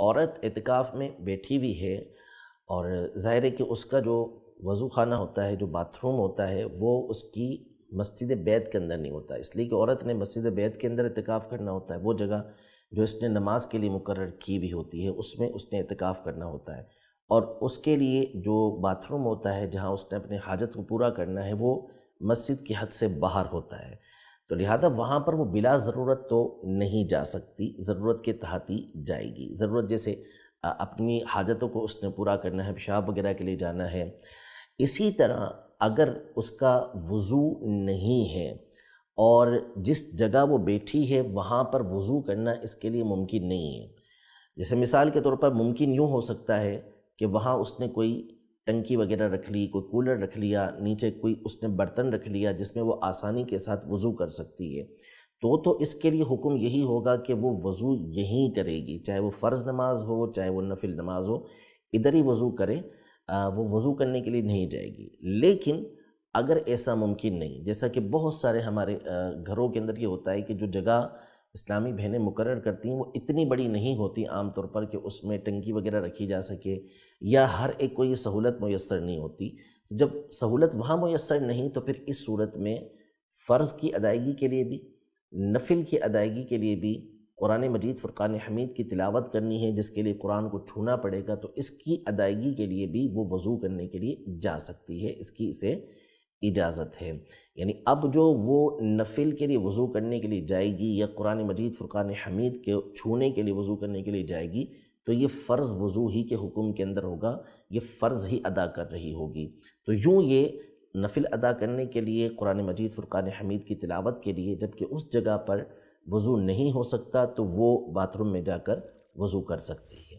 عورت اعتکاف میں بیٹھی ہوئی ہے اور ظاہر ہے کہ اس کا جو وضو خانہ ہوتا ہے، جو باتھ روم ہوتا ہے، وہ اس کی مسجد بیت کے اندر نہیں ہوتا، اس لیے کہ عورت نے مسجد بیت کے اندر اعتکاف کرنا ہوتا ہے۔ وہ جگہ جو اس نے نماز کے لیے مقرر کی ہوئی ہوتی ہے، اس میں اس نے اعتکاف کرنا ہوتا ہے، اور اس کے لیے جو باتھ روم ہوتا ہے جہاں اس نے اپنے حاجت کو پورا کرنا ہے، وہ مسجد کی حد سے باہر ہوتا ہے، تو لہذا وہاں پر وہ بلا ضرورت تو نہیں جا سکتی، ضرورت کے تحت ہی جائے گی۔ ضرورت جیسے اپنی حاجتوں کو اس نے پورا کرنا ہے، پیشاب وغیرہ کے لیے جانا ہے۔ اسی طرح اگر اس کا وضو نہیں ہے اور جس جگہ وہ بیٹھی ہے وہاں پر وضو کرنا اس کے لیے ممکن نہیں ہے، جیسے مثال کے طور پر ممکن یوں ہو سکتا ہے کہ وہاں اس نے کوئی ٹنکی وغیرہ رکھ لی، کوئی کولر رکھ لیا، نیچے کوئی اس نے برتن رکھ لیا جس میں وہ آسانی کے ساتھ وضو کر سکتی ہے، تو اس کے لیے حکم یہی ہوگا کہ وہ وضو یہیں کرے گی، چاہے وہ فرض نماز ہو چاہے وہ نفل نماز ہو، ادھر ہی وضو کرے، وہ وضو کرنے کے لیے نہیں جائے گی۔ لیکن اگر ایسا ممکن نہیں، جیسا کہ بہت سارے ہمارے گھروں کے اندر یہ ہوتا ہے کہ جو جگہ اسلامی بہنیں مقرر کرتی ہیں وہ اتنی بڑی نہیں ہوتی عام طور پر کہ اس میں ٹنکی وغیرہ رکھی جا سکے، یا ہر ایک کو یہ سہولت میسر نہیں ہوتی۔ جب سہولت وہاں میسر نہیں تو پھر اس صورت میں فرض کی ادائیگی کے لیے بھی، نفل کی ادائیگی کے لیے بھی قرآن مجید فرقان حمید کی تلاوت کرنی ہے، جس کے لیے قرآن کو چھونا پڑے گا، تو اس کی ادائیگی کے لیے بھی وہ وضو کرنے کے لیے جا سکتی ہے، اس کی اسے اجازت ہے۔ یعنی اب جو وہ نفل کے لیے وضو کرنے کے لیے جائے گی یا قرآن مجید فرقان حمید کے چھونے کے لیے وضو کرنے کے لیے جائے گی، تو یہ فرض وضو ہی کے حکم کے اندر ہوگا، یہ فرض ہی ادا کر رہی ہوگی۔ تو یوں یہ نفل ادا کرنے کے لیے قرآن مجید فرقان حمید کی تلاوت کے لیے، جبکہ اس جگہ پر وضو نہیں ہو سکتا تو وہ باتھ روم میں جا کر وضو کر سکتی ہے۔